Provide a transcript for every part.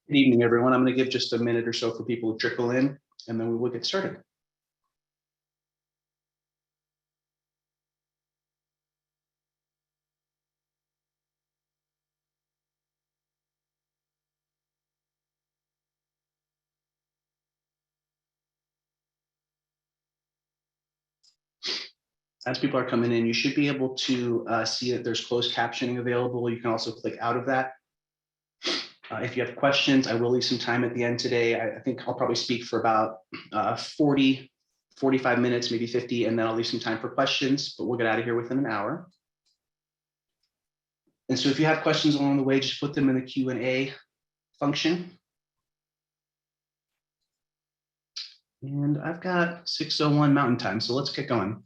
Good evening, everyone. I'm going to give just a minute or so for people to trickle in, and then we will get started. As people are coming in, you should be able to see that there's closed captioning available. You can also click out of that. If you have questions, I will leave some time at the end today. I think I'll probably speak for about 40, 45 minutes, maybe 50, and then I'll leave some time for questions, but we'll get out of here within an hour. And so if you have questions along the way, just put them in the Q&A function. And I've got 6:01 Mountain Time, so let's get going.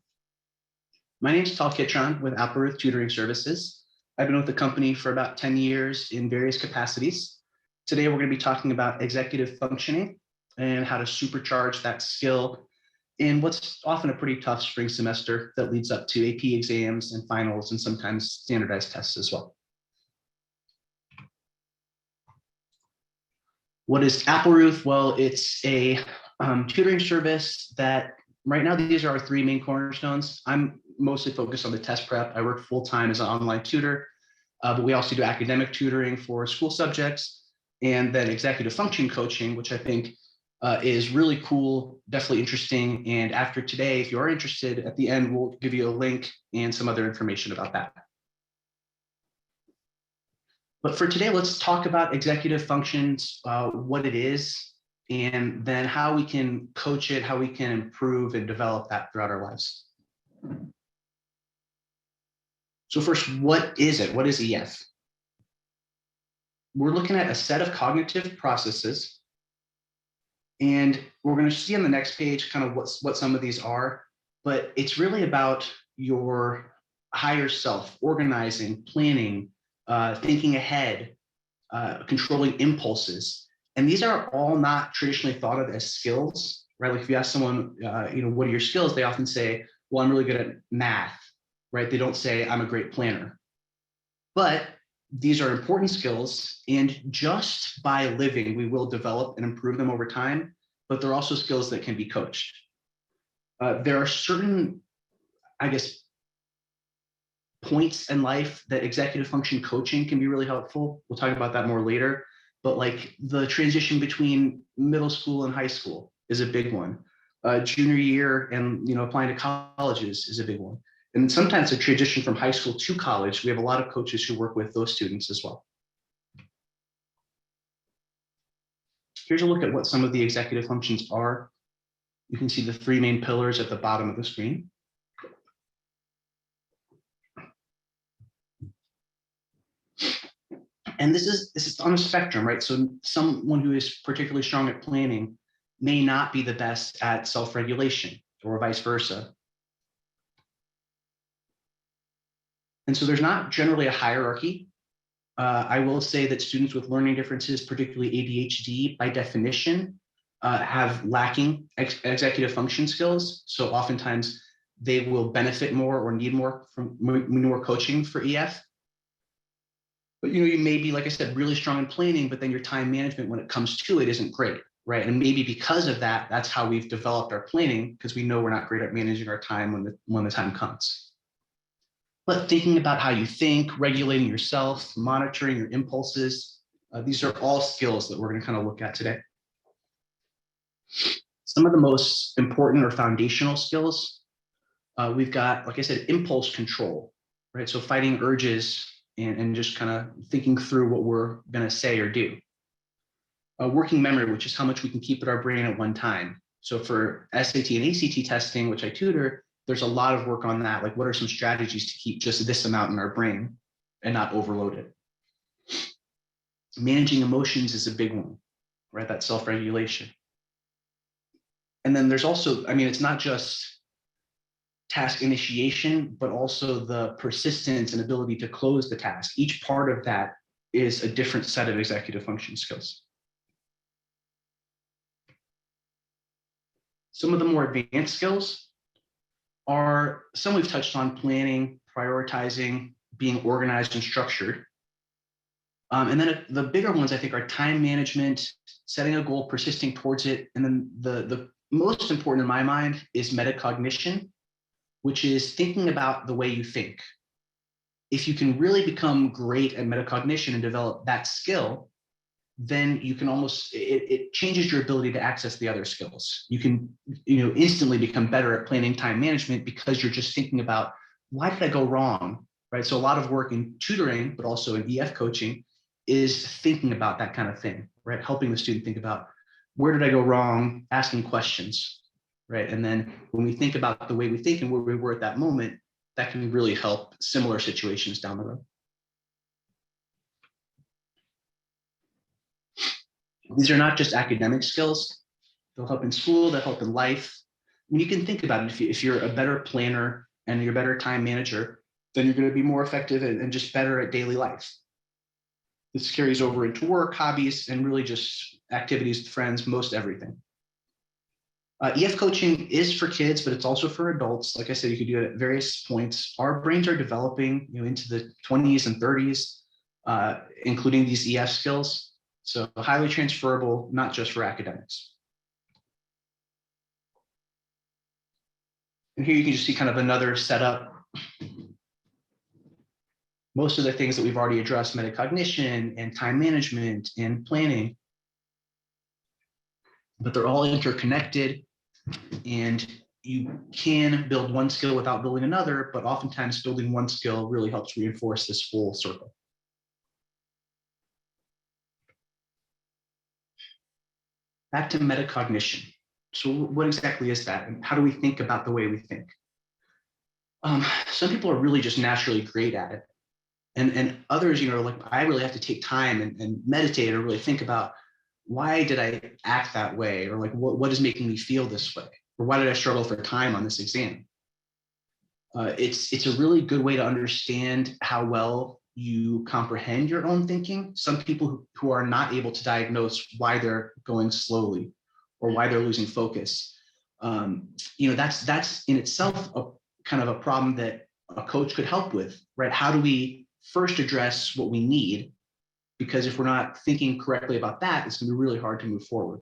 My name is Tal Kitron with Appleruth Tutoring Services. I've been with the company for about 10 years in various capacities. Today, we're going to be talking about executive functioning and how to supercharge that skill in what's often a pretty tough spring semester that leads up to AP exams and finals and sometimes standardized tests as well. What is Appleruth? Well, it's a tutoring service that right now, these are our three main cornerstones. I'm mostly focused on the test prep. I work full-time as an online tutor, but we also do academic tutoring for school subjects, and then executive function coaching, which I think is really cool, definitely interesting. And after today, if you're interested, at the end, we'll give you a link and some other information about that. But for today, let's talk about executive functions, what it is, and then how we can coach it, how we can improve and develop that throughout our lives. So first, what is it? What is EF? We're looking at a set of cognitive processes, and we're going to see on the next page kind of what some of these are, but it's really about your higher self, organizing, planning, thinking ahead, controlling impulses. And these are all not traditionally thought of as skills, right? Like if you ask someone, what are your skills? They often say, well, I'm really good at math, right? They don't say I'm a great planner. But these are important skills, and just by living, we will develop and improve them over time, but they're also skills that can be coached. There are certain, points in life that executive function coaching can be really helpful. We'll talk about that more later, but like the transition between middle school and high school is a big one. Junior year and applying to colleges is a big one. And sometimes a transition from high school to college, we have a lot of coaches who work with those students as well. Here's a look at what some of the executive functions are. You can see the three main pillars at the bottom of the screen. And this is on a spectrum, right? So someone who is particularly strong at planning may not be the best at self-regulation, or vice versa. And so there's not generally a hierarchy. I will say that students with learning differences, particularly ADHD, by definition, have lacking executive function skills. So oftentimes they will benefit more or need more from more coaching for EF. But you may be, like I said, really strong in planning, but then your time management when it comes to it isn't great, right? And maybe because of that, that's how we've developed our planning, because we know we're not great at managing our time when the time comes. But thinking about how you think, regulating yourself, monitoring your impulses, these are all skills that we're going to kind of look at today. Some of the most important or foundational skills, we've got, like I said, impulse control, right? So fighting urges and just kind of thinking through what we're going to say or do. Working memory, which is how much we can keep in our brain at one time. So for SAT and ACT testing, which I tutor, there's a lot of work on that. Like, what are some strategies to keep just this amount in our brain and not overload it? Managing emotions is a big one, right? That self-regulation. And then there's also, it's not just task initiation, but also the persistence and ability to close the task. Each part of that is a different set of executive function skills. Some of the more advanced skills are some we've touched on: planning, prioritizing, being organized and structured. And then the bigger ones, I think, are time management, setting a goal, persisting towards it. And then the most important in my mind is metacognition, which is thinking about the way you think. If you can really become great at metacognition and develop that skill, then you can almost, it changes your ability to access the other skills. You can, instantly become better at planning time management because you're just thinking about, why did I go wrong, right? So a lot of work in tutoring, but also in EF coaching, is thinking about that kind of thing, right? Helping the student think about, where did I go wrong? Asking questions, right? And then when we think about the way we think and where we were at that moment, that can really help similar situations down the road. These are not just academic skills. They'll help in school, they'll help in life. When you can think about it, if you're a better planner and you're a better time manager, then you're going to be more effective and just better at daily life. This carries over into work, hobbies, and really just activities with friends, most everything. EF coaching is for kids, but it's also for adults. Like I said, you could do it at various points. Our brains are developing, into the 20s and 30s, including these EF skills. So highly transferable, not just for academics. And here you can just see kind of another setup. Most of the things that we've already addressed, metacognition and time management and planning, but they're all interconnected, and you can build one skill without building another, but oftentimes building one skill really helps reinforce this full circle. Back to metacognition. So what exactly is that, and how do we think about the way we think? Some people are really just naturally great at it. And others, like, I really have to take time and meditate or really think about, why did I act that way? Or like, what is making me feel this way? Or why did I struggle for time on this exam? It's a really good way to understand how well you comprehend your own thinking. Some people who are not able to diagnose why they're going slowly or why they're losing focus, that's in itself a kind of a problem that a coach could help with, right? How do we first address what we need? Because if we're not thinking correctly about that, it's going to be really hard to move forward,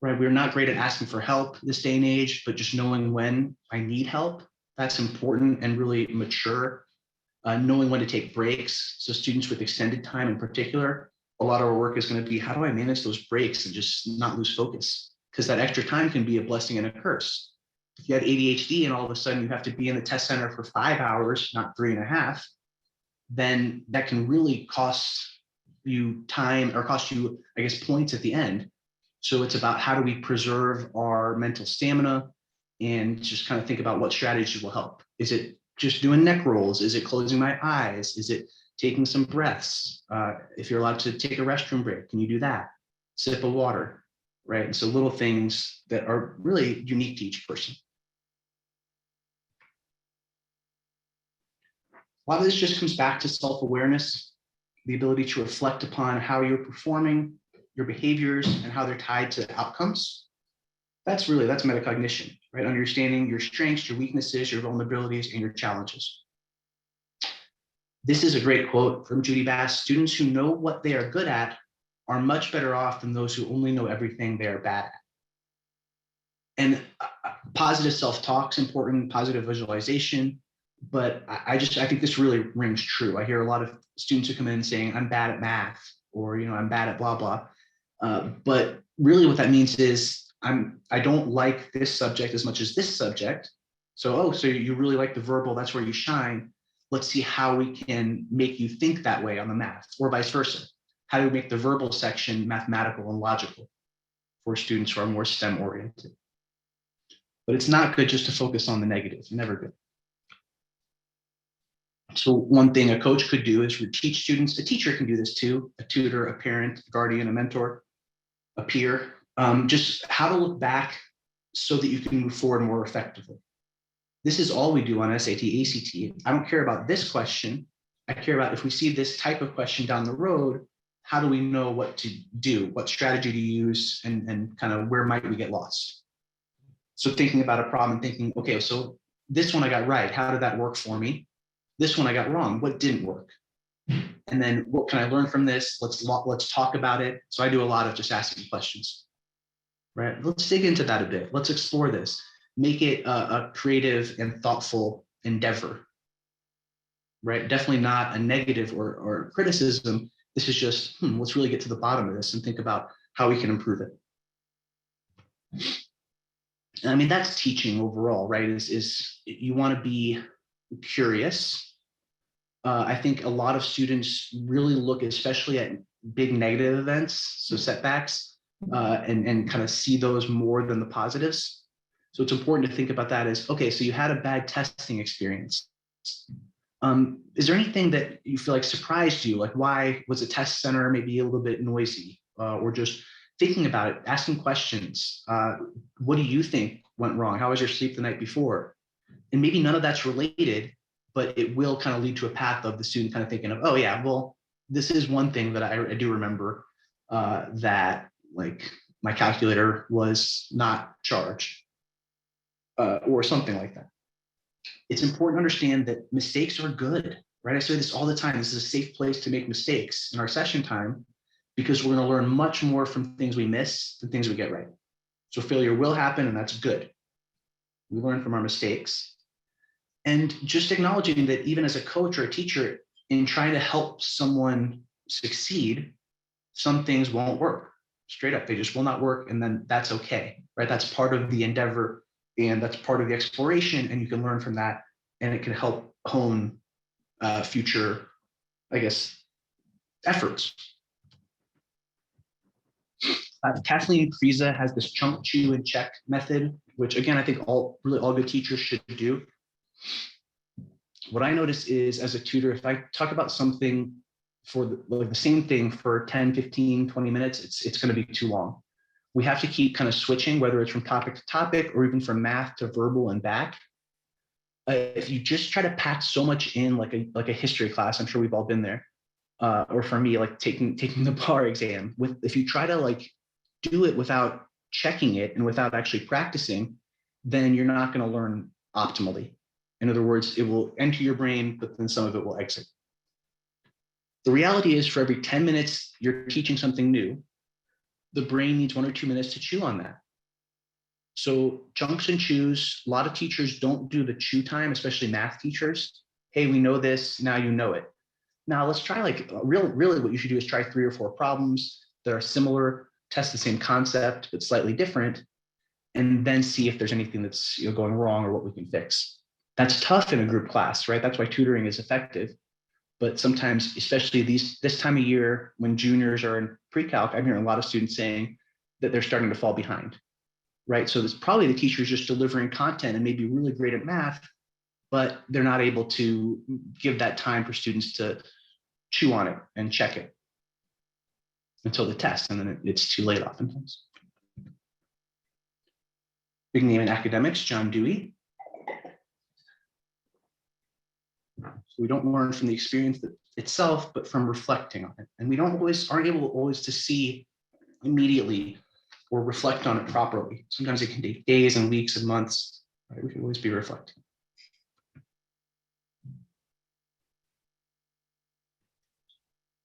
right? We're not great at asking for help this day and age, but just knowing when I need help, that's important and really mature. Knowing when to take breaks. So students with extended time in particular, a lot of our work is going to be, how do I manage those breaks and just not lose focus? Because that extra time can be a blessing and a curse. If you have ADHD and all of a sudden you have to be in the test center for 5 hours, not 3.5, then that can really cost you time, or cost you, I guess, points at the end. So it's about, how do we preserve our mental stamina and just kind of think about what strategies will help. Is it just doing neck rolls? Is it closing my eyes? Is it taking some breaths? If you're allowed to take a restroom break, can you do that? Sip of water, right? And so little things that are really unique to each person. A lot of this just comes back to self-awareness, the ability to reflect upon how you're performing, your behaviors, and how they're tied to outcomes. That's metacognition, right? Understanding your strengths, your weaknesses, your vulnerabilities, and your challenges. This is a great quote from Judy Bass: "Students who know what they are good at are much better off than those who only know everything they are bad at." And positive self-talk is important, positive visualization, but I think this really rings true. I hear a lot of students who come in saying, I'm bad at math, or, I'm bad at blah, blah. But really what that means is, I don't like this subject as much as this subject. So you really like the verbal, that's where you shine. Let's see how we can make you think that way on the math, or vice versa. How do we make the verbal section mathematical and logical for students who are more STEM oriented? But it's not good just to focus on the negative, never good. So one thing a coach could do is teach students, a teacher can do this too, a tutor, a parent, a guardian, a mentor, a peer, just how to look back so that you can move forward more effectively. This is all we do on SAT, ACT. I don't care about this question. I care about, if we see this type of question down the road, how do we know what to do, what strategy to use, and kind of where might we get lost? So thinking about a problem and thinking, okay, so this one I got right. How did that work for me? This one I got wrong. What didn't work? And then what can I learn from this? Let's talk about it. So I do a lot of just asking questions, right? Let's dig into that a bit. Let's explore this. Make it a creative and thoughtful endeavor, right? Definitely not a negative or criticism. This is just, let's really get to the bottom of this and think about how we can improve it. I mean, that's teaching overall, right? Is you want to be curious. I think a lot of students really look, especially at big negative events, so setbacks, and kind of see those more than the positives. So it's important to think about that as, okay, so you had a bad testing experience. Is there anything that you feel like surprised you? Like, why was the test center maybe a little bit noisy, or just thinking about it, asking questions? What do you think went wrong? How was your sleep the night before? And maybe none of that's related, but it will kind of lead to a path of the student kind of thinking of, oh yeah, well, this is one thing that I do remember, that like my calculator was not charged, or something like that. It's important to understand that mistakes are good, right? I say this all the time. This is a safe place to make mistakes in our session time, because we're going to learn much more from things we miss than things we get right. So failure will happen, and that's good. We learn from our mistakes. And just acknowledging that even as a coach or a teacher, in trying to help someone succeed, some things won't work. Straight up, they just will not work, and then that's okay, right? That's part of the endeavor, and that's part of the exploration, and you can learn from that, and it can help hone future, I guess, efforts. Kathleen Friese has this chunk, chew, and check method, which again, I think all good teachers should do. What I notice is, as a tutor, if I talk about something for the same thing for 10, 15, 20 minutes, it's going to be too long. We have to keep kind of switching, whether it's from topic to topic or even from math to verbal and back. If you just try to pack so much in, like a history class, I'm sure we've all been there, or for me, like taking the bar exam. If you try to like do it without checking it and without actually practicing, then you're not going to learn optimally. In other words, it will enter your brain, but then some of it will exit. The reality is, for every 10 minutes you're teaching something new, the brain needs 1 or 2 minutes to chew on that. So chunks and chews, a lot of teachers don't do the chew time, especially math teachers. Hey, we know this, now you know it. Now let's try, like, really what you should do is try 3 or 4 problems that are similar, test the same concept, but slightly different, and then see if there's anything that's going wrong or what we can fix. That's tough in a group class, right? That's why tutoring is effective. But sometimes, especially this time of year when juniors are in pre-calc, I'm hearing a lot of students saying that they're starting to fall behind, right? So it's probably the teacher's just delivering content and maybe really great at math, but they're not able to give that time for students to chew on it and check it until the test, and then it's too late oftentimes. Big name in academics, John Dewey. So we don't learn from the experience itself, but from reflecting on it. And we aren't able always to see immediately or reflect on it properly. Sometimes it can take days and weeks and months, right? We should always be reflecting.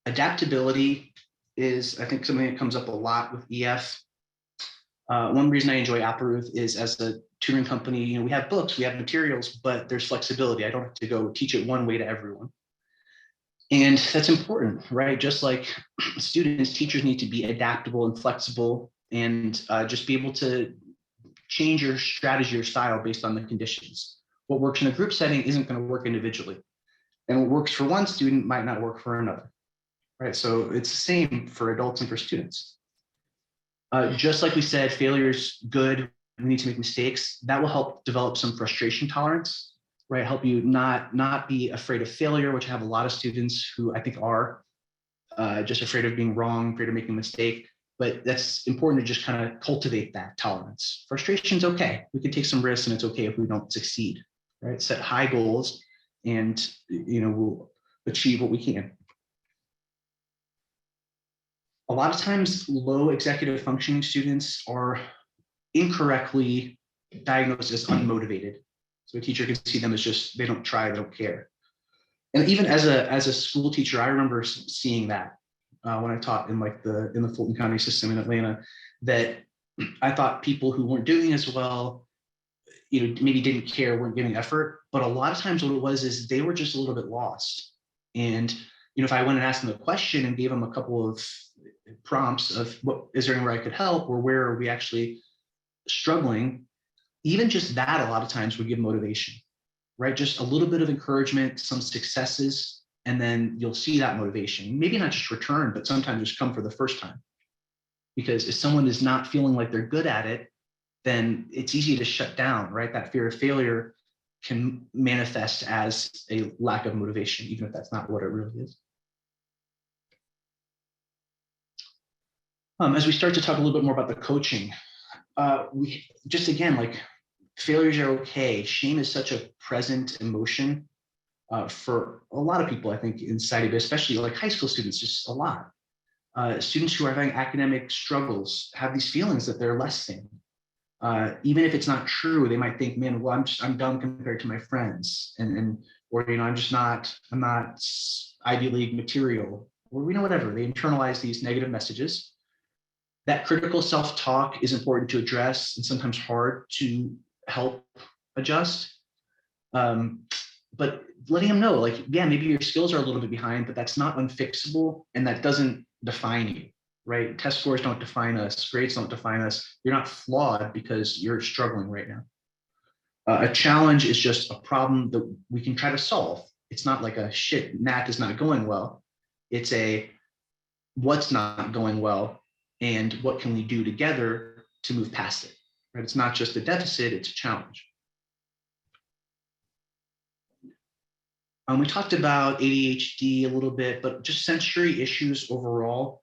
Adaptability is, I think, something that comes up a lot with EF. One reason I enjoy Appleruth is, as a tutoring company, we have books, we have materials, but there's flexibility. I don't have to go teach it one way to everyone. And that's important, right? Just like students, teachers need to be adaptable and flexible, and just be able to change your strategy or style based on the conditions. What works in a group setting isn't going to work individually. And what works for one student might not work for another, right? So it's the same for adults and for students. Just like we said, failure is good. We need to make mistakes. That will help develop some frustration tolerance, right? Help you not be afraid of failure, which I have a lot of students who I think are just afraid of being wrong, afraid of making a mistake. But that's important to just kind of cultivate that tolerance. Frustration's okay. We can take some risks, and it's okay if we don't succeed, right? Set high goals, and we'll achieve what we can. A lot of times, low executive functioning students are incorrectly diagnosed as unmotivated. So a teacher can see them as just, they don't try, they don't care. And even as a school teacher, I remember seeing that when I taught in the Fulton County system in Atlanta, that I thought people who weren't doing as well, maybe didn't care, weren't giving effort. But a lot of times what it was is they were just a little bit lost. And, if I went and asked them a question and gave them a couple of prompts of what is there anywhere I could help, or where are we actually struggling, even just that a lot of times would give motivation, right? Just a little bit of encouragement, some successes, and then you'll see that motivation. Maybe not just return, but sometimes just come for the first time. Because if someone is not feeling like they're good at it, then it's easy to shut down, right? That fear of failure can manifest as a lack of motivation, even if that's not what it really is. As we start to talk a little bit more about the coaching, we just, again, like, failures are okay. Shame is such a present emotion for a lot of people, I think, in society, but especially like high school students, just a lot. Students who are having academic struggles have these feelings that they're less than. Even if it's not true, they might think, man, well, I'm dumb compared to my friends, or I'm not Ivy League material, or whatever. They internalize these negative messages. That critical self-talk is important to address and sometimes hard to help adjust. But letting them know, like, yeah, maybe your skills are a little bit behind, but that's not unfixable, and that doesn't define you, right? Test scores don't define us, grades don't define us. You're not flawed because you're struggling right now. A challenge is just a problem that we can try to solve. It's not like math is not going well. It's what's not going well, and what can we do together to move past it, right? It's not just a deficit, it's a challenge. We talked about ADHD a little bit, but just sensory issues overall.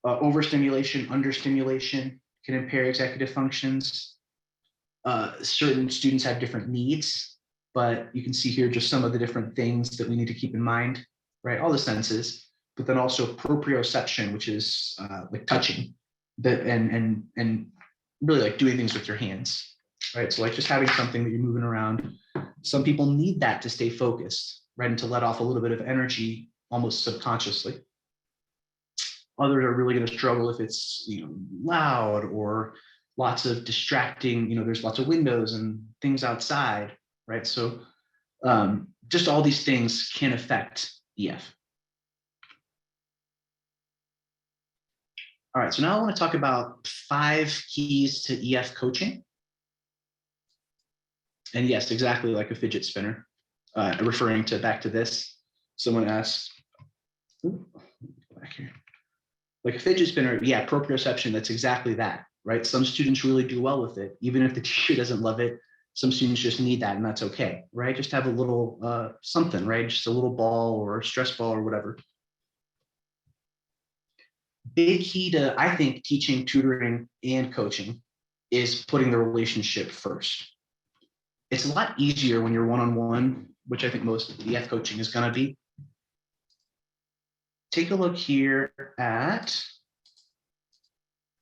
Overstimulation, understimulation can impair executive functions. Certain students have different needs, but you can see here just some of the different things that we need to keep in mind, right? All the senses, but then also proprioception, which is like touching, and really like doing things with your hands, right? So like just having something that you're moving around. Some people need that to stay focused, right? And to let off a little bit of energy almost subconsciously. Others are really going to struggle if it's loud or lots of distracting, there's lots of windows and things outside, right? So just all these things can affect EF. All right, so now I want to talk about 5 keys to EF coaching. And yes, exactly like a fidget spinner, referring back to this. Someone asked, back here. Like a fidget spinner, yeah, proprioception, that's exactly that, right? Some students really do well with it, even if the teacher doesn't love it. Some students just need that, and that's okay, right? Just have a little something, right? Just a little ball or a stress ball or whatever. Big key to, I think, teaching, tutoring, and coaching is putting the relationship first. It's a lot easier when you're one-on-one, which I think most EF coaching is going to be. Take a look here at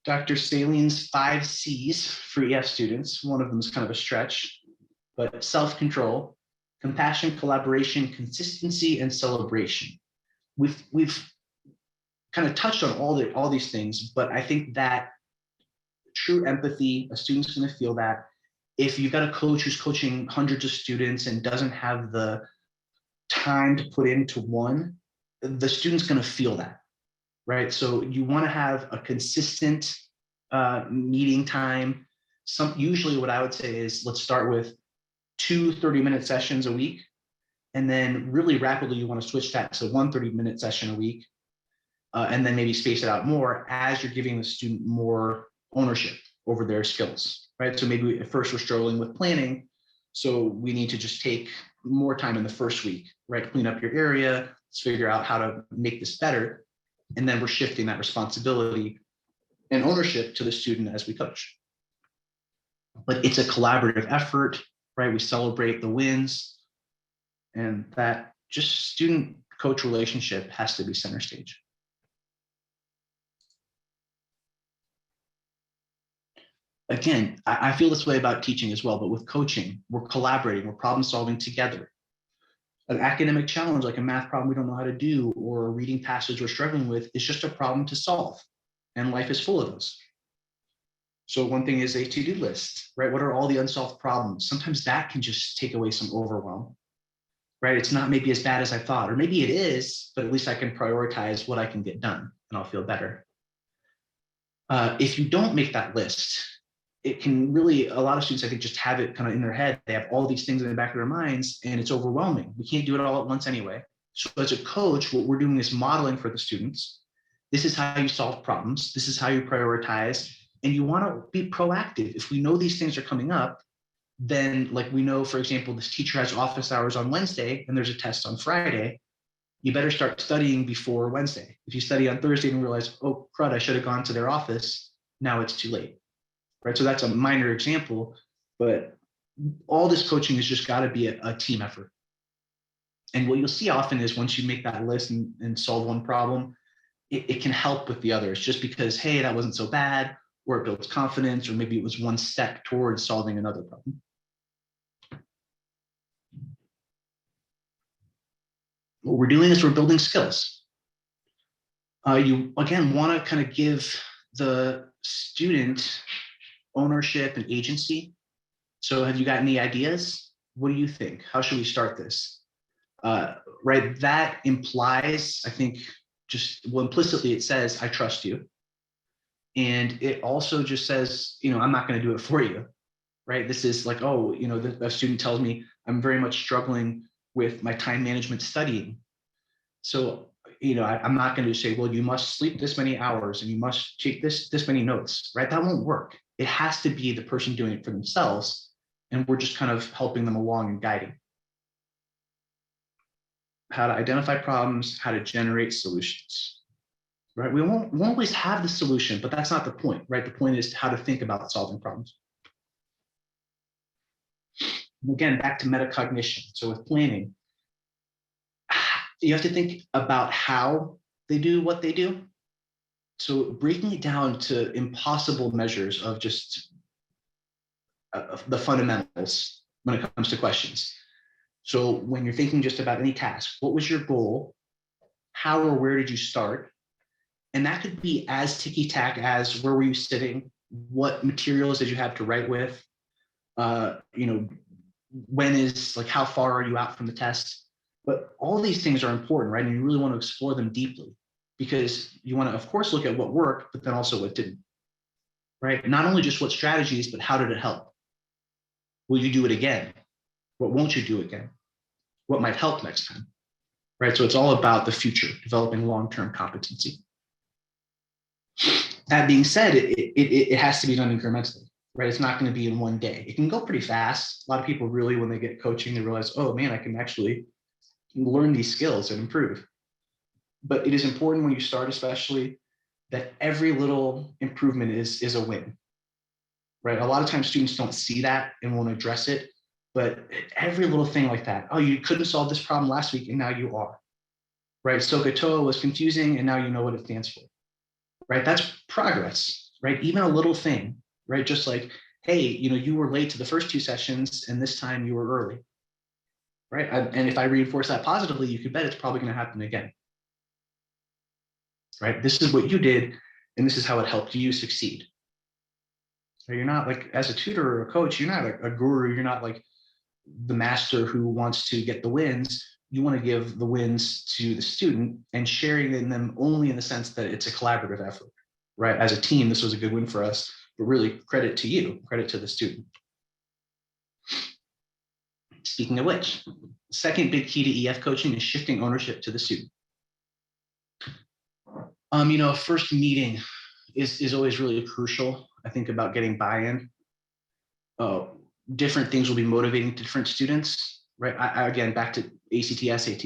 Dr. Salene's 5 C's for EF students. One of them is kind of a stretch, but self-control, compassion, collaboration, consistency, and celebration. We've kind of touched on all these things, but I think that true empathy, a student's going to feel that. If you've got a coach who's coaching hundreds of students and doesn't have the time to put into one, the student's going to feel that, right? So you want to have a consistent meeting time. Usually what I would say is, let's start with 2 30-minute sessions a week. And then really rapidly, you want to switch that to 1 30-minute session a week. And then maybe space it out more as you're giving the student more ownership over their skills, right? So maybe at first we're struggling with planning. So we need to just take more time in the first week, right? Clean up your area, let's figure out how to make this better. And then we're shifting that responsibility and ownership to the student as we coach. But it's a collaborative effort, right? We celebrate the wins, and that just student-coach relationship has to be center stage. Again, I feel this way about teaching as well, but with coaching, we're collaborating, we're problem solving together. An academic challenge like a math problem we don't know how to do or a reading passage we're struggling with is just a problem to solve. And life is full of those. So one thing is a to-do list, right? What are all the unsolved problems? Sometimes that can just take away some overwhelm, right? It's not maybe as bad as I thought, or maybe it is, but at least I can prioritize what I can get done and I'll feel better. If you don't make that list, it can really, a lot of students, I think, just have it kind of in their head. They have all these things in the back of their minds and it's overwhelming. We can't do it all at once anyway. So as a coach, what we're doing is modeling for the students. This is how you solve problems. This is how you prioritize. And you want to be proactive. If we know these things are coming up, then like we know, for example, this teacher has office hours on Wednesday and there's a test on Friday, you better start studying before Wednesday. If you study on Thursday and realize, oh, crud, I should have gone to their office, now it's too late, right? So that's a minor example, but all this coaching has just got to be a team effort. And what you'll see often is once you make that list and solve one problem, it can help with the others just because, hey, that wasn't so bad, or it builds confidence, or maybe it was one step towards solving another problem. What we're doing is we're building skills. You, again, want to kind of give the student ownership and agency. So have you got any ideas? What do you think? How should we start this? Right, that implies, I think, well, implicitly it says, I trust you. And it also just says, I'm not going to do it for you, right? This is like, oh, the student tells me I'm very much struggling with my time management studying. So, I'm not going to say, well, you must sleep this many hours and you must take this many notes, right? That won't work. It has to be the person doing it for themselves. And we're just kind of helping them along and guiding. How to identify problems, how to generate solutions, right? We won't always have the solution, but that's not the point, right? The point is how to think about solving problems. And again, back to metacognition. So with planning, you have to think about how they do what they do. So breaking it down to impossible measures of just the fundamentals when it comes to questions. So when you're thinking just about any task, what was your goal? How or where did you start? And that could be as ticky-tack as where were you sitting? What materials did you have to write with? When is, like, how far are you out from the test? But all these things are important, right? And you really want to explore them deeply because you want to, of course, look at what worked, but then also what didn't, right? Not only just what strategies, but how did it help? Will you do it again? What won't you do again? What might help next time, right? So it's all about the future, developing long-term competency. That being said, it has to be done incrementally, right? It's not going to be in one day. It can go pretty fast. A lot of people really, when they get coaching, they realize, oh man, I can actually learn these skills and improve. But it is important when you start, especially, that every little improvement is a win, right? A lot of times students don't see that and won't address it, but every little thing like that, oh, you couldn't solve this problem last week and now you are, right? SOHCAHTOA was confusing and now you know what it stands for, right? That's progress, right? Even a little thing, right? Just like, hey, you were late to the first 2 sessions and this time you were early, right? And if I reinforce that positively, you could bet it's probably going to happen again, right? This is what you did and this is how it helped you succeed. You're not, like, as a tutor or a coach, you're not a guru. You're not like the master who wants to get the wins. You want to give the wins to the student and sharing in them only in the sense that it's a collaborative effort, right? As a team, this was a good win for us, but really credit to you, credit to the student. Speaking of which, second big key to EF coaching is shifting ownership to the student. First meeting is always really crucial, I think, about getting buy-in. Different things will be motivating to different students, right? Again, back to ACT, SAT.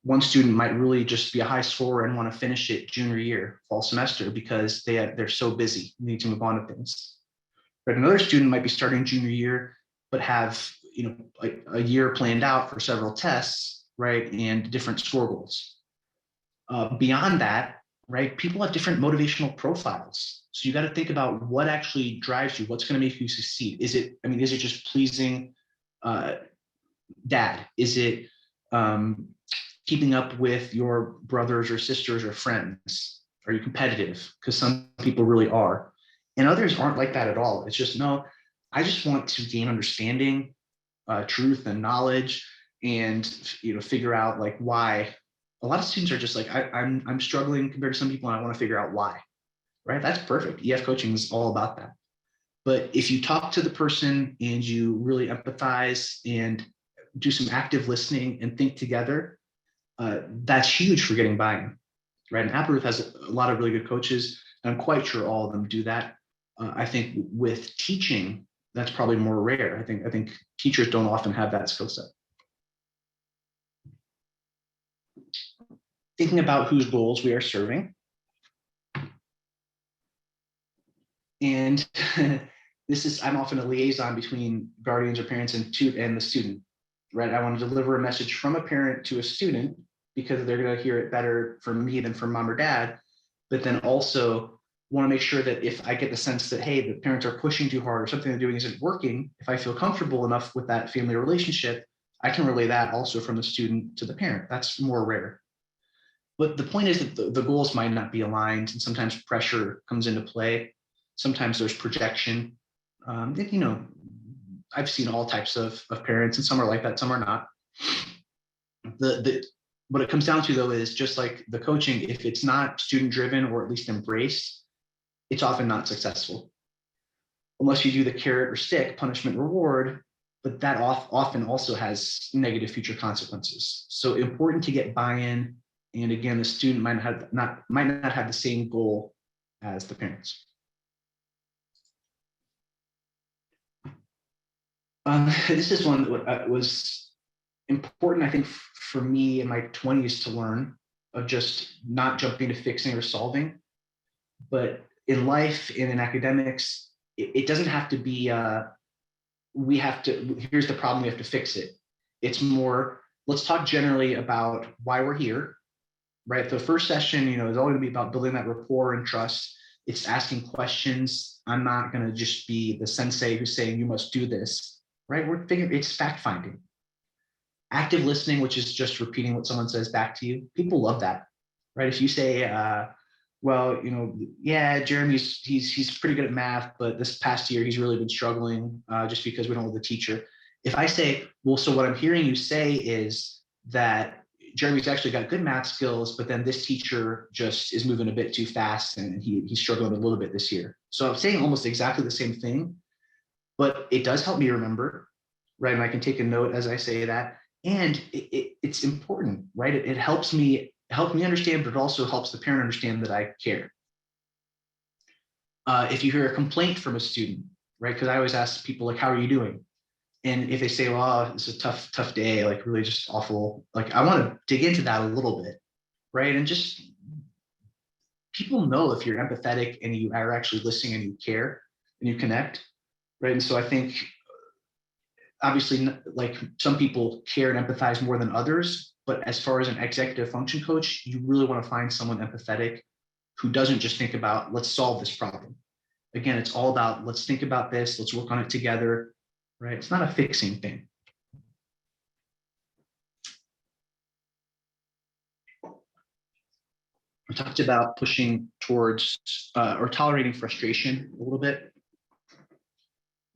One student might really just be a high scorer and want to finish it junior year, fall semester, because they're so busy, they need to move on to things. But another student might be starting junior year, but have like a year planned out for several tests, right, and different score goals. Beyond that, right, people have different motivational profiles. So you got to think about what actually drives you, what's going to make you succeed. Is it just pleasing dad? Is it Keeping up with your brothers or sisters or friends? Are you competitive? Because some people really are. And others aren't like that at all. It's just, no, I just want to gain understanding, truth and knowledge, and figure out like why. A lot of students are just like, I'm struggling compared to some people, and I want to figure out why. Right? That's perfect. EF coaching is all about that. But if you talk to the person and you really empathize and do some active listening and think together, that's huge for getting buy-in, right? And Appleroot has a lot of really good coaches, and I'm quite sure all of them do that. I think with teaching, that's probably more rare. I think teachers don't often have that skill set. Thinking about whose goals we are serving. And I'm often a liaison between guardians or parents and the student, right? I want to deliver a message from a parent to a student because they're going to hear it better from me than from mom or dad. But then also want to make sure that if I get the sense that, hey, the parents are pushing too hard or something they're doing isn't working, if I feel comfortable enough with that family relationship, I can relay that also from the student to the parent. That's more rare. But the point is that the goals might not be aligned, and sometimes pressure comes into play. Sometimes there's projection. I've seen all types of parents, and some are like that, some are not. What it comes down to, though, is just like the coaching, if it's not student driven or at least embraced, it's often not successful. Unless you do the carrot or stick, punishment, reward, but that often also has negative future consequences. So important to get buy-in. And again, the student might not have the same goal as the parents. This is one that was important, I think, for me in my 20s to learn, of just not jumping to fixing or solving. But in life and in academics, it doesn't have to be, here's the problem, we have to fix it. It's more, let's talk generally about why we're here, right? The first session, is all going to be about building that rapport and trust. It's asking questions. I'm not going to just be the sensei who's saying you must do this, right? It's fact finding. Active listening, which is just repeating what someone says back to you. People love that, right? If you say, yeah, Jeremy's he's pretty good at math, but this past year he's really been struggling just because we don't have the teacher. If I say, well, so what I'm hearing you say is that Jeremy's actually got good math skills, but then this teacher just is moving a bit too fast and he's struggling a little bit this year. So I'm saying almost exactly the same thing, but it does help me remember, right? And I can take a note as I say that. And it's important, right? It helps me understand, but it also helps the parent understand that I care. If you hear a complaint from a student, right? Because I always ask people, like, how are you doing? And if they say, well, it's a tough day, like really just awful, like I want to dig into that a little bit, right? And just people know if you're empathetic and you are actually listening and you care and you connect, right? And so I think obviously, like some people care and empathize more than others, but as far as an executive function coach, you really want to find someone empathetic who doesn't just think about, let's solve this problem. Again, it's all about, let's think about this, let's work on it together, right? It's not a fixing thing. I talked about pushing towards or tolerating frustration a little bit.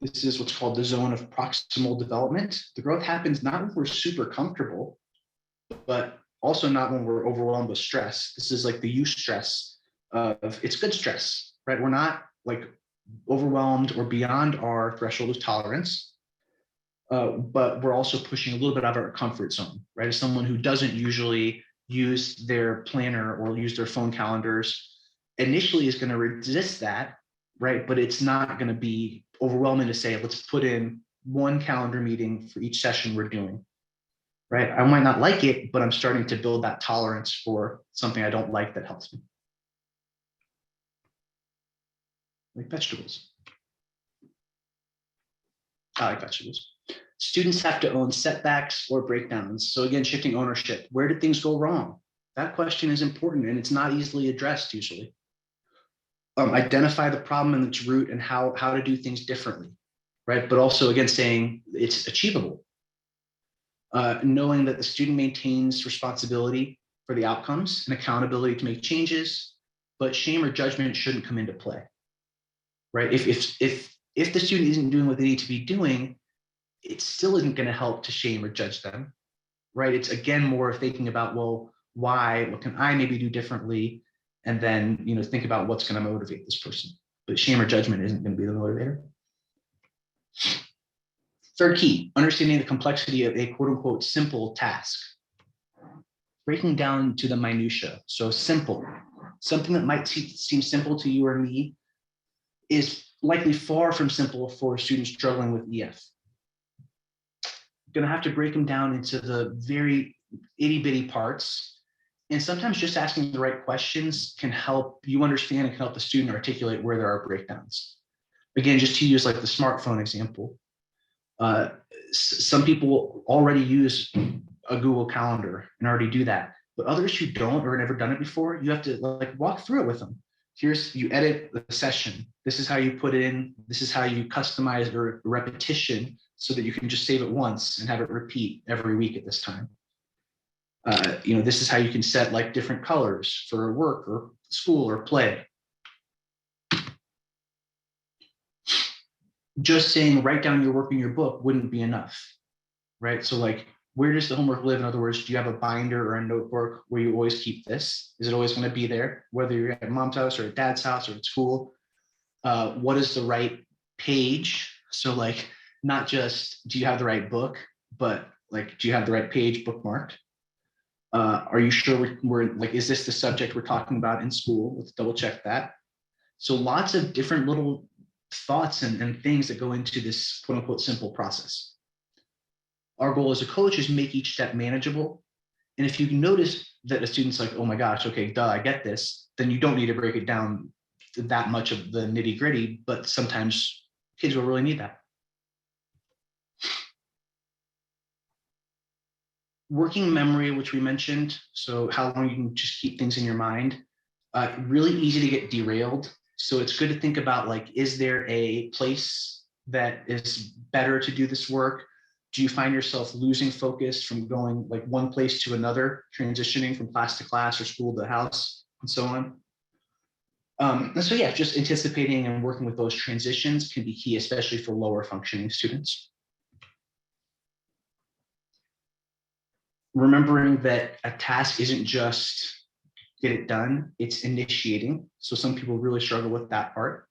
This is what's called the zone of proximal development. The growth happens not when we're super comfortable, but also not when we're overwhelmed with stress. This is like the eustress of, it's good stress, right? We're not like overwhelmed or beyond our threshold of tolerance, but we're also pushing a little bit out of our comfort zone, right? As someone who doesn't usually use their planner or use their phone calendars, initially is going to resist that, right? But it's not going to be overwhelming to say, let's put in one calendar meeting for each session we're doing, right? I might not like it, but I'm starting to build that tolerance for something I don't like that helps me. Like vegetables. I like vegetables. Students have to own setbacks or breakdowns. So again, shifting ownership. Where did things go wrong? That question is important and it's not easily addressed usually. Identify the problem and its root and how to do things differently, right? But also again, saying it's achievable. knowing that the student maintains responsibility for the outcomes and accountability to make changes, but shame or judgment shouldn't come into play, right? If the student isn't doing what they need to be doing, it still isn't going to help to shame or judge them, right? It's again more of thinking about, well, why? What can I maybe do differently? And then think about what's going to motivate this person. But shame or judgment isn't going to be the motivator. Third key, understanding the complexity of a quote unquote simple task. Breaking down to the minutia. So simple, something that might seem simple to you or me is likely far from simple for students struggling with EF. Going to have to break them down into the very itty bitty parts. And sometimes just asking the right questions can help you understand and can help the student articulate where there are breakdowns. Again, just to use like the smartphone example, some people already use a Google Calendar and already do that, but others who don't or never done it before, you have to like walk through it with them. You edit the session. This is how you put it in. This is how you customize a repetition so that you can just save it once and have it repeat every week at this time. This is how you can set like different colors for work or school or play. Just saying write down your work in your book wouldn't be enough, right? So like, where does the homework live? In other words, do you have a binder or a notebook where you always keep this? Is it always going to be there, whether you're at mom's house or at dad's house or at school? What is the right page? So like, not just do you have the right book, but like, do you have the right page bookmarked? Are you sure we're like, is this the subject we're talking about in school? Let's double check that. So lots of different little thoughts and things that go into this quote unquote simple process. Our goal as a coach is make each step manageable. And if you notice that a student's like, oh my gosh, okay, duh, I get this, then you don't need to break it down to that much of the nitty gritty, but sometimes kids will really need that. Working memory, which we mentioned, so how long you can just keep things in your mind, really easy to get derailed. So it's good to think about like, is there a place that is better to do this work? Do you find yourself losing focus from going like one place to another, transitioning from class to class or school to house and so on? And so yeah, just anticipating and working with those transitions can be key, especially for lower functioning students. Remembering that a task isn't just get it done, it's initiating. So some people really struggle with that part.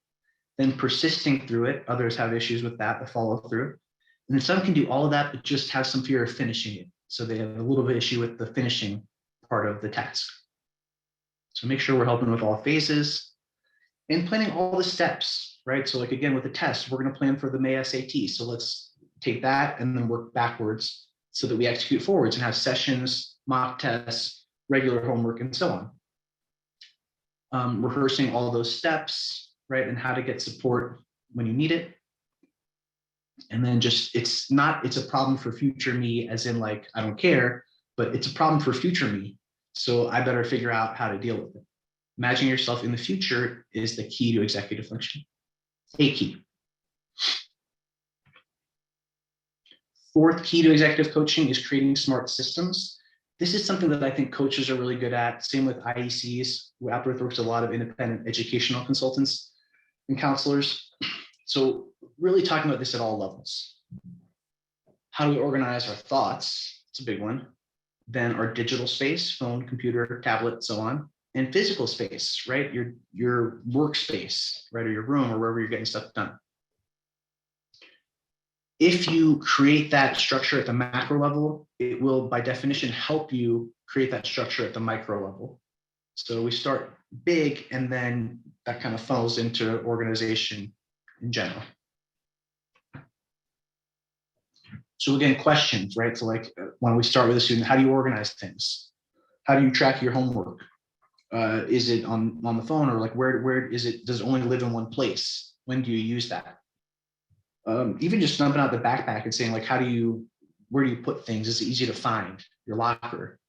Then persisting through it, others have issues with that, the follow through. And then some can do all of that, but just have some fear of finishing it. So they have a little bit of issue with the finishing part of the task. So make sure we're helping with all phases and planning all the steps, right? So like, again, with the test, we're going to plan for the May SAT. So let's take that and then work backwards so that we execute forwards and have sessions, mock tests, regular homework, and so on. Rehearsing all those steps, right? And how to get support when you need it. And then just, it's a problem for future me, as in like, I don't care, but it's a problem for future me. So I better figure out how to deal with it. Imagine yourself in the future is the key to executive function. A key. Fourth key to executive coaching is creating smart systems. This is something that I think coaches are really good at. Same with IECs. Appleworth works with a lot of independent educational consultants and counselors. So really talking about this at all levels. How do we organize our thoughts? It's a big one. Then our digital space, phone, computer, tablet, so on. And physical space, right? Your workspace, right? Or your room or wherever you're getting stuff done. If you create that structure at the macro level, it will by definition help you create that structure at the micro level. So we start big and then that kind of funnels into organization in general. So again, questions, right? So like when we start with a student, how do you organize things? How do you track your homework? Is it on the phone or like where is it? Does it only live in one place? When do you use that? Even just dumping out the backpack and saying like, where do you put things? Is it easy to find? Your locker,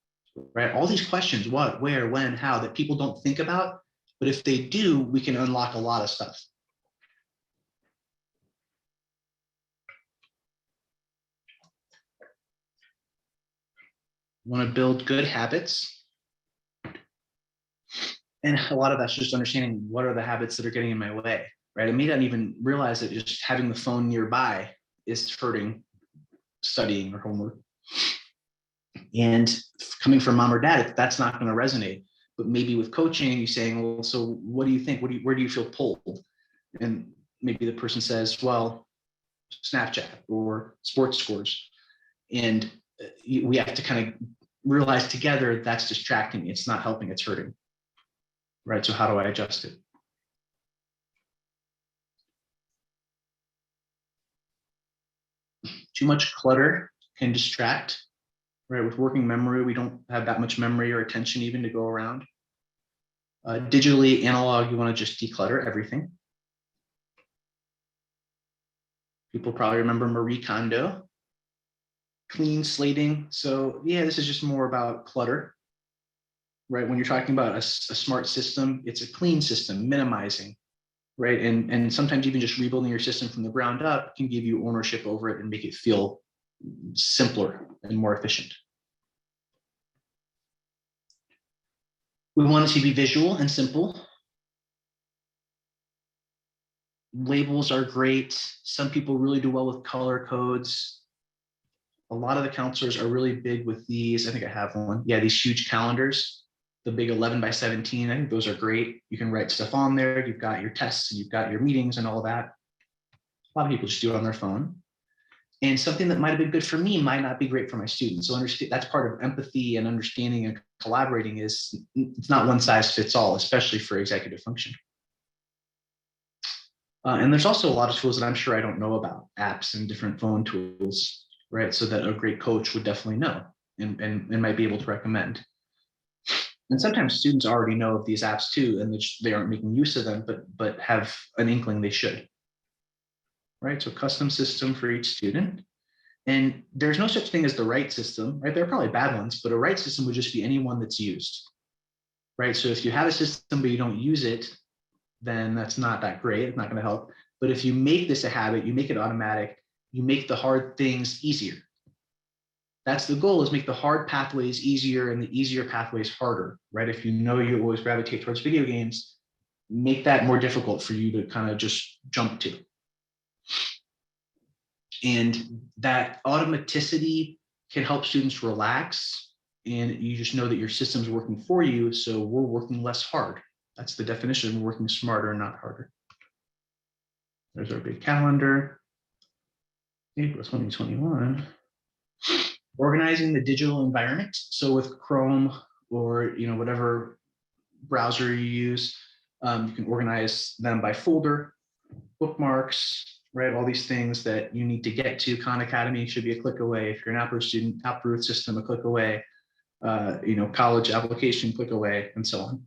right? All these questions, what, where, when, how, that people don't think about, but if they do, we can unlock a lot of stuff. Want to build good habits. And a lot of that's just understanding what are the habits that are getting in my way, right? I may not even realize that just having the phone nearby is hurting studying or homework. And coming from mom or dad, that's not going to resonate. But maybe with coaching, you saying, well, so what do you think? Where do you feel pulled? And maybe the person says, well, Snapchat or sports scores. And we have to kind of realize together that's distracting me. It's not helping, it's hurting. Right? So how do I adjust it? Too much clutter can distract. Right? With working memory, we don't have that much memory or attention even to go around. Digitally, analog, you want to just declutter everything. People probably remember Marie Kondo, clean slating. So yeah, this is just more about clutter, right? When you're talking about a smart system, it's a clean system, minimizing, right? And sometimes even just rebuilding your system from the ground up can give you ownership over it and make it feel simpler and more efficient. We want it to be visual and simple. Labels are great. Some people really do well with color codes. A lot of the counselors are really big with these. I think I have one. Yeah, these huge calendars, the big 11 by 17. I think those are great. You can write stuff on there. You've got your tests and you've got your meetings and all of that. A lot of people just do it on their phone. And something that might have been good for me might not be great for my students. So that's part of empathy and understanding and collaborating is it's not one size fits all, especially for executive function. And there's also a lot of tools that I'm sure I don't know about, apps and different phone tools, right? So that a great coach would definitely know and might be able to recommend. And sometimes students already know of these apps too, and they aren't making use of them, but have an inkling they should, right? So custom system for each student. And there's no such thing as the right system, right? There are probably bad ones, but a right system would just be any one that's used, right? So if you have a system but you don't use it, then that's not that great. It's not going to help. But if you make this a habit, you make it automatic, you make the hard things easier. That's the goal, is make the hard pathways easier and the easier pathways harder, right? If you know you always gravitate towards video games, make that more difficult for you to kind of just jump to. And that automaticity can help students relax, and you just know that your system's working for you, so we're working less hard. That's the definition of working smarter, not harder. There's our big calendar. April 2021. Organizing the digital environment. So with Chrome or whatever browser you use, you can organize them by folder, bookmarks, right? All these things that you need to get to. Khan Academy should be a click away. If you're an Apple student, App Root system, a click away. College application, click away, and so on.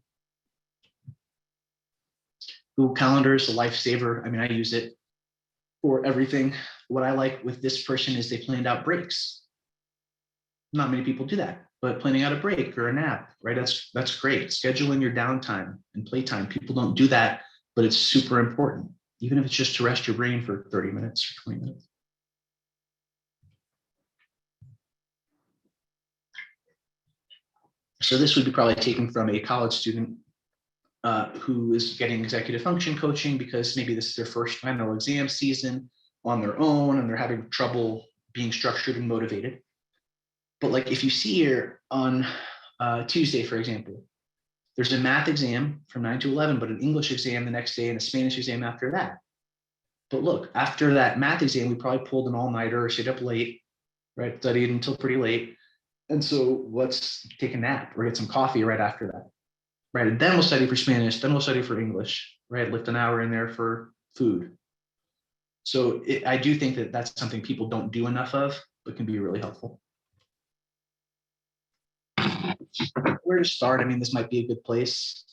Google Calendar is a lifesaver. I mean, I use it for everything. What I like with this person is they planned out breaks. Not many people do that, but planning out a break or a nap, right? That's great. Scheduling your downtime and playtime. People don't do that, but it's super important, even if it's just to rest your brain for 30 minutes or 20 minutes. So this would be probably taken from a college student who is getting executive function coaching because maybe this is their first final exam season on their own and they're having trouble being structured and motivated. But like if you see here on Tuesday, for example, there's a math exam from 9 to 11, but an English exam the next day and a Spanish exam after that. But look, after that math exam, we probably pulled an all-nighter or stayed up late, right? Studied until pretty late. And so let's take a nap or get some coffee right after that, right? And then we'll study for Spanish, then we'll study for English, right? Lift an hour in there for food. So I do think that that's something people don't do enough of, but can be really helpful. Where to start? I mean, this might be a good place,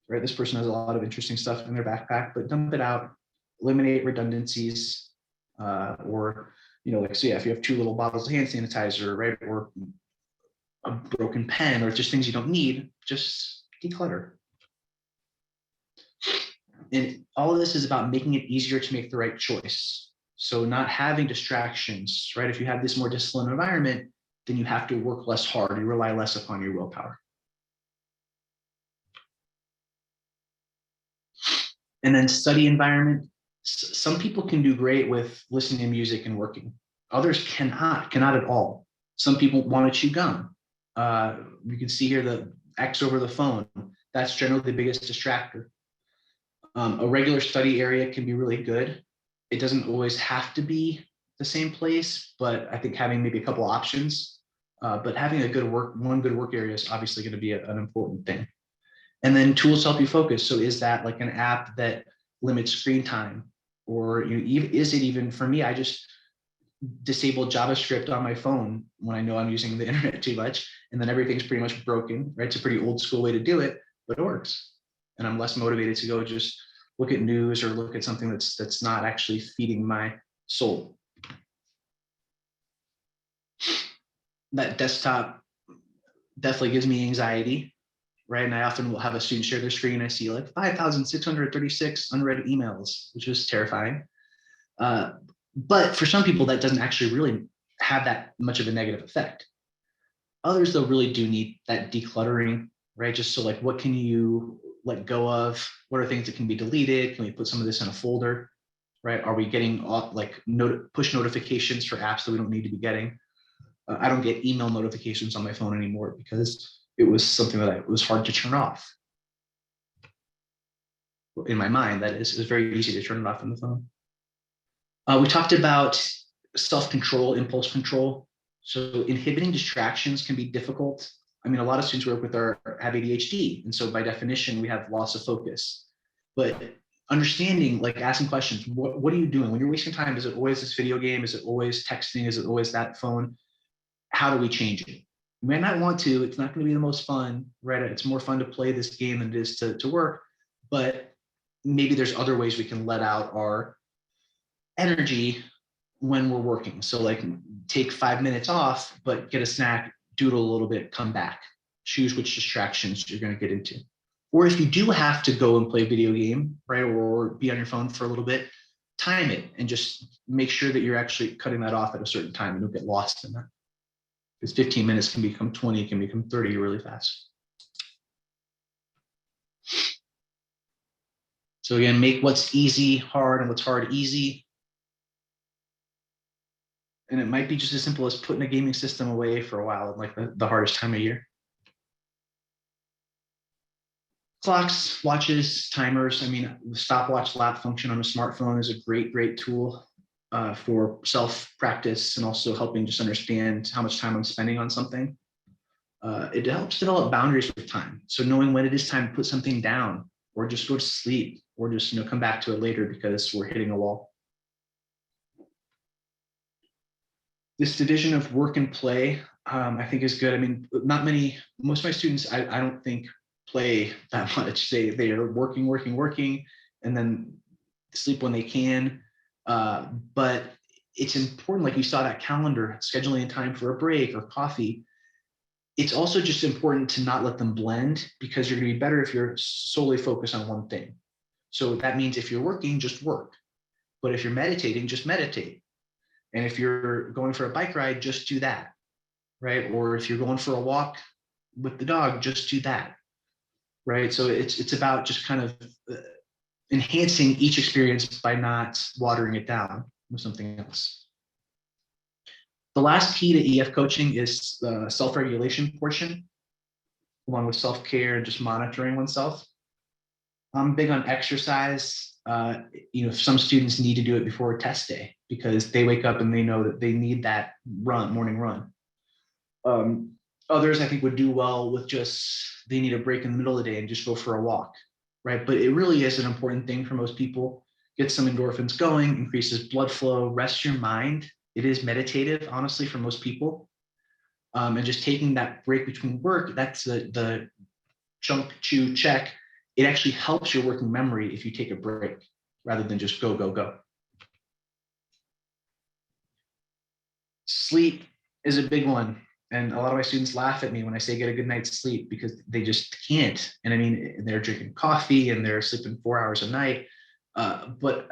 right? This person has a lot of interesting stuff in their backpack, but dump it out, eliminate redundancies, or, so yeah, if you have 2 little bottles of hand sanitizer, right? Or a broken pen or just things you don't need, just declutter. And all of this is about making it easier to make the right choice. So not having distractions, right? If you have this more disciplined environment, then you have to work less hard. You rely less upon your willpower. And then study environment. Some people can do great with listening to music and working. Others cannot at all. Some people want to chew gum. You can see here the X over the phone. That's generally the biggest distractor. A regular study area can be really good. It doesn't always have to be the same place, but I think having maybe a couple options, but having one good work area is obviously going to be an important thing. And then tools help you focus. So is that like an app that limits screen time? Or is it even, for me, I just disable JavaScript on my phone when I know I'm using the internet too much, and then everything's pretty much broken, right? It's a pretty old school way to do it, but it works. And I'm less motivated to go just look at news or look at something that's not actually feeding my soul. That desktop definitely gives me anxiety, right? And I often will have a student share their screen. I see like 5,636 unread emails, which is terrifying. But for some people, that doesn't actually really have that much of a negative effect. Others, though, really do need that decluttering, right? Just so like, what can you let go of? What are things that can be deleted? Can we put some of this in a folder, right? Are we getting like push notifications for apps that we don't need to be getting? I don't get email notifications on my phone anymore because it was something that it was hard to turn off. In my mind, that is, it was very easy to turn it off on the phone. We talked about self-control, impulse control. So inhibiting distractions can be difficult. I mean, a lot of students work with have ADHD. And so by definition, we have loss of focus. But understanding, like asking questions, what are you doing? When you're wasting time, is it always this video game? Is it always texting? Is it always that phone? How do we change it? You may not want to, it's not going to be the most fun, right? It's more fun to play this game than it is to work, but maybe there's other ways we can let out our energy when we're working. So like take 5 minutes off, but get a snack, doodle a little bit, come back, choose which distractions you're going to get into. Or if you do have to go and play a video game, right, or be on your phone for a little bit, time it and just make sure that you're actually cutting that off at a certain time and don't get lost in that. Because 15 minutes can become 20, can become 30 really fast. So again, make what's easy hard and what's hard easy. And it might be just as simple as putting a gaming system away for a while, like the hardest time of year. Clocks, watches, timers. I mean, the stopwatch lap function on a smartphone is a great tool for self-practice and also helping just understand how much time I'm spending on something. It helps develop boundaries with time. So knowing when it is time to put something down or just go to sleep or just come back to it later because we're hitting a wall. This division of work and play, I think is good. I mean, most of my students, I don't think play that much. They are working, and then sleep when they can. But it's important, like you saw that calendar, scheduling time for a break or coffee. It's also just important to not let them blend because you're going to be better if you're solely focused on one thing. So that means if you're working, just work. But if you're meditating, just meditate. And if you're going for a bike ride, just do that, right? Or if you're going for a walk with the dog, just do that, right? So it's about just kind of enhancing each experience by not watering it down with something else. The last P to EF coaching is the self-regulation portion, along with self-care and just monitoring oneself. I'm big on exercise. Some students need to do it before a test day because they wake up and they know that they need that morning run. Others, I think, would do well with they need a break in the middle of the day and just go for a walk, right? But it really is an important thing for most people. Get some endorphins going, increases blood flow, rest your mind. It is meditative, honestly, for most people. And just taking that break between work, that's the chunk, chew, check. It actually helps your working memory if you take a break rather than just go. Sleep is a big one. And a lot of my students laugh at me when I say get a good night's sleep because they just can't. And I mean, they're drinking coffee and they're sleeping 4 hours a night. But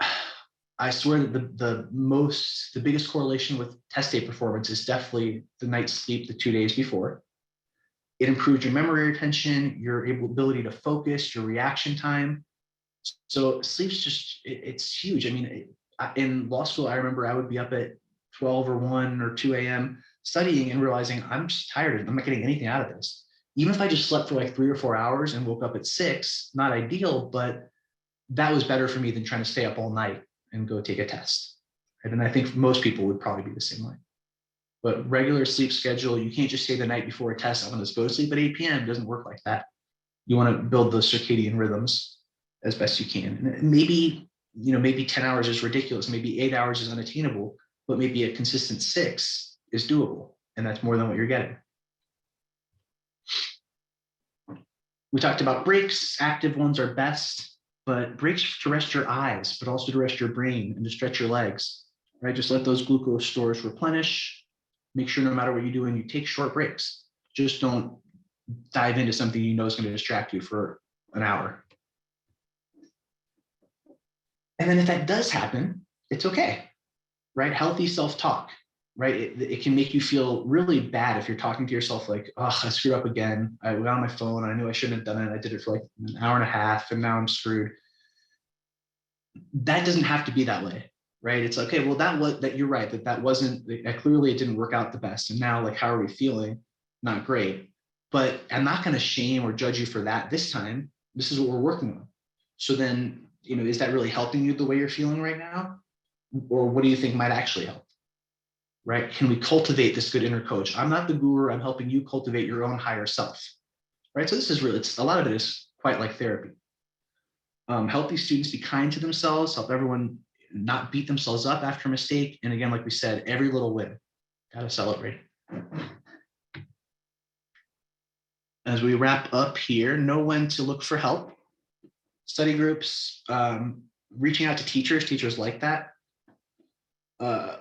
I swear that the biggest correlation with test day performance is definitely the night's sleep the 2 days before. It improves your memory retention, your ability to focus, your reaction time. So sleep's just, it's huge. I mean, in law school, I remember I would be up at 12 or 1 or 2 a.m. studying and realizing I'm just tired. I'm not getting anything out of this. Even if I just slept for like 3 or 4 hours and woke up at 6, not ideal, but that was better for me than trying to stay up all night and go take a test. Right? And I think most people would probably be the same way. But regular sleep schedule, you can't just say the night before a test, I'm going to go to sleep at 8 p.m. It doesn't work like that. You want to build those circadian rhythms as best you can. And maybe, maybe 10 hours is ridiculous. Maybe 8 hours is unattainable, but maybe a consistent 6 is doable. And that's more than what you're getting. We talked about breaks. Active ones are best, but breaks to rest your eyes, but also to rest your brain and to stretch your legs, right? Just let those glucose stores replenish. Make sure no matter what you're doing, you take short breaks. Just don't dive into something you know is going to distract you for an hour. And then if that does happen, it's okay, right? Healthy self-talk, right? It can make you feel really bad if you're talking to yourself like, oh, I screwed up again. I went on my phone and I knew I shouldn't have done it. I did it for like an hour and a half and now I'm screwed. That doesn't have to be that way, right? It's okay, well, you're right, that clearly it didn't work out the best. And now, like, how are we feeling? Not great. But I'm not going to shame or judge you for that this time. This is what we're working on. So then, is that really helping you the way you're feeling right now? Or what do you think might actually help? Right? Can we cultivate this good inner coach? I'm not the guru. I'm helping you cultivate your own higher self. Right? So this is really, a lot of it is quite like therapy. Help these students be kind to themselves, help everyone not beat themselves up after a mistake. And again, like we said, every little win, gotta celebrate. As we wrap up here, know when to look for help. Study groups, reaching out to teachers like that.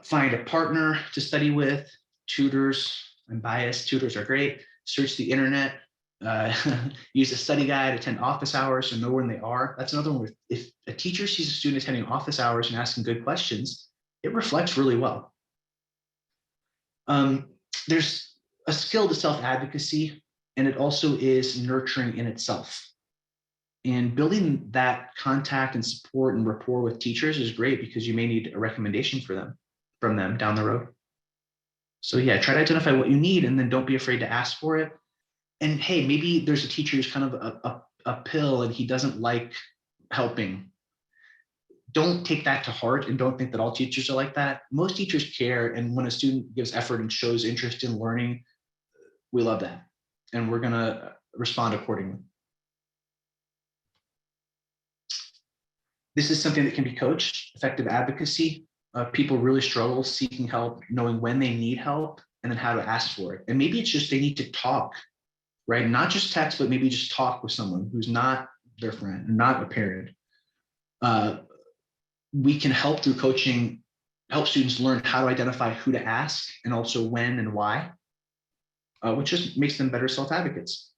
Find a partner to study with, tutors. I'm biased, tutors are great. Search the internet. Use a study guide, attend office hours, so know when they are. That's another one. If a teacher sees a student attending office hours and asking good questions, it reflects really well. There's a skill to self-advocacy, and it also is nurturing in itself. And building that contact and support and rapport with teachers is great because you may need a recommendation from them down the road. So yeah, try to identify what you need and then don't be afraid to ask for it. And hey, maybe there's a teacher who's kind of a pill and he doesn't like helping. Don't take that to heart and don't think that all teachers are like that. Most teachers care, and when a student gives effort and shows interest in learning, we love that. And we're gonna respond accordingly. This is something that can be coached, effective advocacy. People really struggle seeking help, knowing when they need help, and then how to ask for it. And maybe it's just they need to talk, right? Not just text, but maybe just talk with someone who's not their friend, not a parent. We can help through coaching, help students learn how to identify who to ask and also when and why, which just makes them better self-advocates.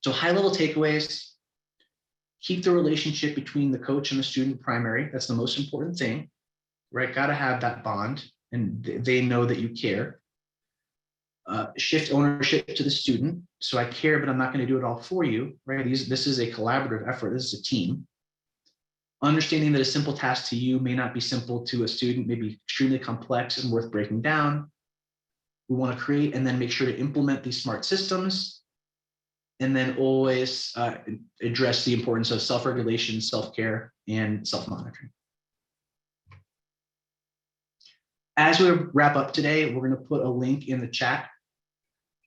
So high-level takeaways: keep the relationship between the coach and the student primary. That's the most important thing, right? Got to have that bond and they know that you care. Shift ownership to the student. So I care, but I'm not going to do it all for you, right? This is a collaborative effort. This is a team. Understanding that a simple task to you may not be simple to a student, may be extremely complex and worth breaking down. We want to create and then make sure to implement these smart systems, and then always address the importance of self-regulation, self-care, and self-monitoring. As we wrap up today, we're going to put a link in the chat.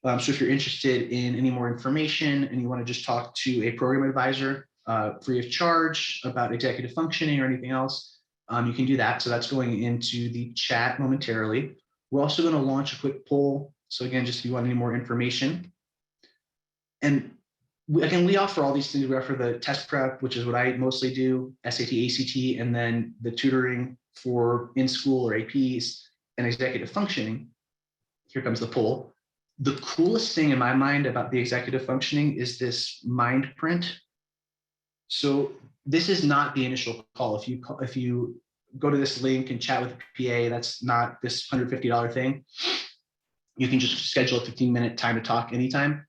So if you're interested in any more information and you want to just talk to a program advisor free of charge about executive functioning or anything else, you can do that. So that's going into the chat momentarily. We're also going to launch a quick poll. So again, just if you want any more information. And we offer all these things. We offer the test prep, which is what I mostly do, SAT, ACT, and then the tutoring for in-school or APs and executive functioning. Here comes the poll. The coolest thing in my mind about the executive functioning is this mind print. So this is not the initial call. If you go to this link and chat with the PA, that's not this $150 thing. You can just schedule a 15-minute time to talk anytime.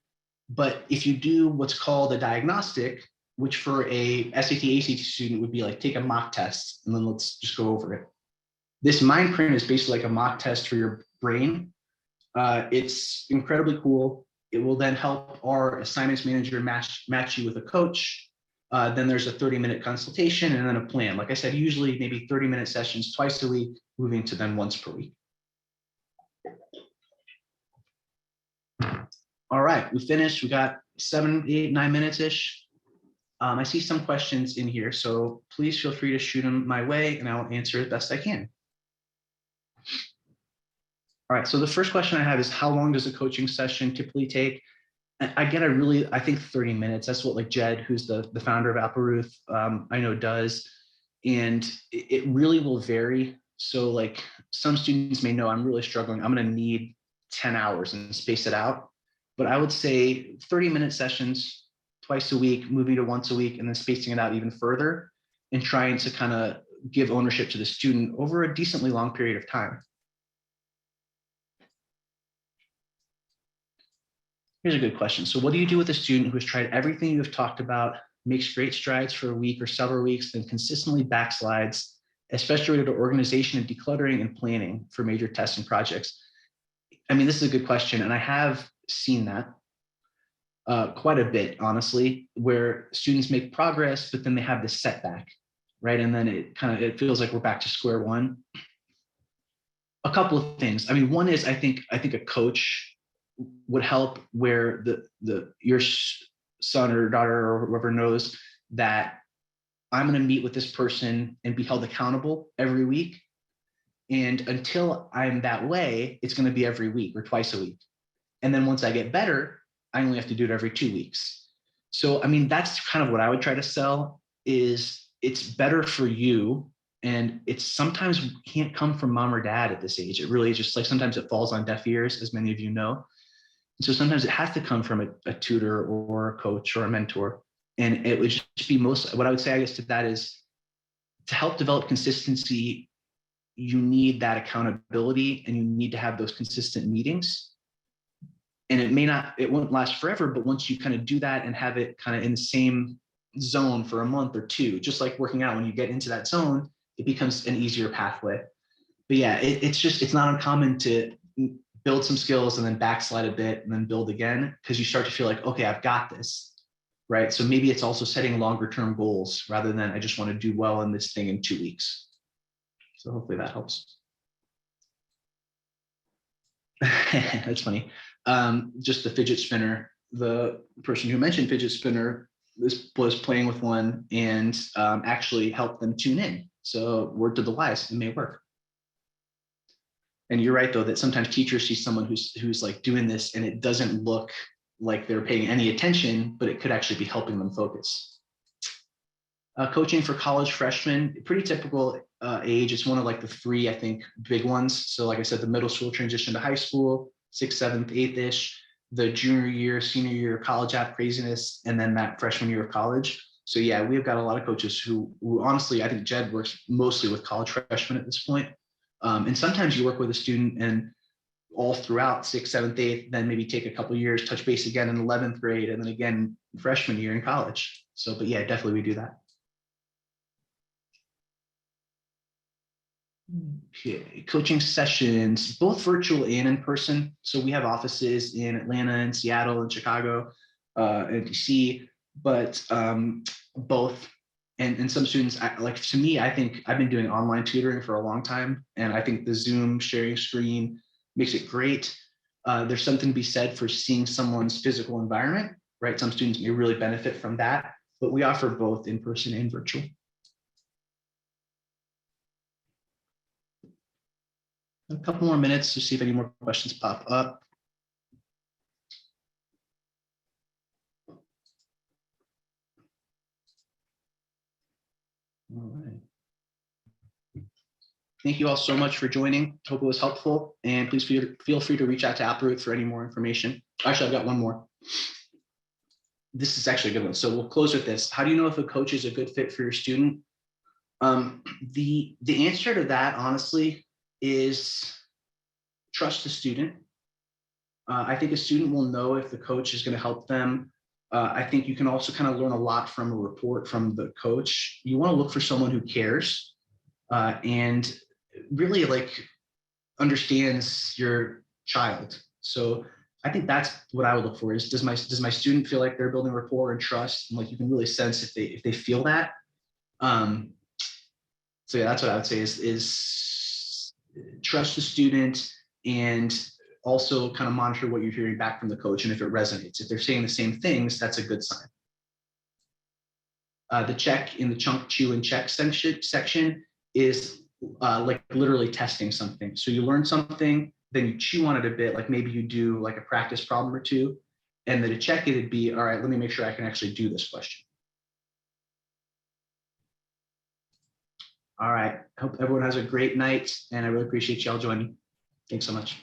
But if you do what's called a diagnostic, which for a SAT, ACT student would be like take a mock test, and then let's just go over it. This mind print is basically like a mock test for your brain. It's incredibly cool. It will then help our assignments manager match you with a coach. Then there's a 30-minute consultation and then a plan. Like I said, usually maybe 30-minute sessions twice a week, moving to then once per week. All right, we finished. We got 7, 8, 9 minutes-ish. I see some questions in here, so please feel free to shoot them my way and I'll answer as best I can. All right, so the first question I have is, how long does a coaching session typically take? I think 30 minutes. That's what like Jed, who's the founder of Appleruth, I know does. And it really will vary. So like some students may know I'm really struggling. I'm gonna need 10 hours and space it out. But I would say 30-minute sessions twice a week, moving to once a week, and then spacing it out even further and trying to kind of give ownership to the student over a decently long period of time. Here's a good question. So what do you do with a student who has tried everything you've talked about, makes great strides for a week or several weeks, then consistently backslides, especially related to organization and decluttering and planning for major tests and projects? I mean, this is a good question. And I have seen that quite a bit, honestly, where students make progress, but then they have this setback, right? And then it feels like we're back to square one. A couple of things. I mean, one is I think a coach would help, where your son or daughter or whoever knows that I'm going to meet with this person and be held accountable every week. And until I'm that way, it's going to be every week or twice a week. And then once I get better, I only have to do it every 2 weeks. So, I mean, that's kind of what I would try to sell, is it's better for you. And it's sometimes can't come from mom or dad at this age. It really is just like, sometimes it falls on deaf ears, as many of you know. And so sometimes it has to come from a tutor or a coach or a mentor. And it would just be what I would say, I guess, to that is, to help develop consistency, you need that accountability and you need to have those consistent meetings. And it won't last forever, but once you kind of do that and have it kind of in the same zone for a month or two, just like working out, when you get into that zone, it becomes an easier pathway. But yeah, it's not uncommon to build some skills and then backslide a bit and then build again, because you start to feel like, okay, I've got this, right? So maybe it's also setting longer term goals rather than I just want to do well in this thing in 2 weeks. So hopefully that helps. That's funny. Just the fidget spinner, the person who mentioned fidget spinner was playing with one and actually helped them tune in. So word to the wise, it may work. And you're right, though, that sometimes teachers see someone who's like doing this and it doesn't look like they're paying any attention, but it could actually be helping them focus. Coaching for college freshmen, pretty typical age. It's one of like the 3, I think, big ones. So like I said, the middle school transition to high school, 6th, 7th, 8th-ish, the junior year, senior year college app craziness, and then that freshman year of college. So yeah, we've got a lot of coaches who honestly, I think Jed works mostly with college freshmen at this point. And sometimes you work with a student and all throughout 6th, 7th, 8th, then maybe take a couple of years, touch base again in 11th grade, and then again freshman year in college. So, but yeah, definitely we do that. Okay. Coaching sessions, both virtual and in person. So we have offices in Atlanta and Seattle and Chicago and DC, but both. And some students, like to me, I think I've been doing online tutoring for a long time. And I think the Zoom sharing screen makes it great. There's something to be said for seeing someone's physical environment, right? Some students may really benefit from that, but we offer both in person and virtual. A couple more minutes to see if any more questions pop up. All right. Thank you all so much for joining. Hope it was helpful. And please feel free to reach out to Appleruth for any more information. Actually, I've got one more. this is actually a good one. So we'll close with this. How do you know if a coach is a good fit for your student? The answer to that, honestly, is trust the student. I think a student will know if the coach is going to help them. I think you can also kind of learn a lot from a report from the coach. You want to look for someone who cares and really like understands your child. So I think that's what I would look for is does my student feel like they're building rapport and trust, and like you can really sense if they feel that. Um, so yeah, that's what I would say is trust the student and also kind of monitor what you're hearing back from the coach, and if it resonates. If they're saying the same things, that's a good sign. The check in the chunk, chew, and check section is like literally testing something. So you learn something, then you chew on it a bit, like maybe you do like a practice problem or two, and then to check it, it'd be, all right, let me make sure I can actually do this question. All right, hope everyone has a great night, and I really appreciate y'all joining. Thanks so much.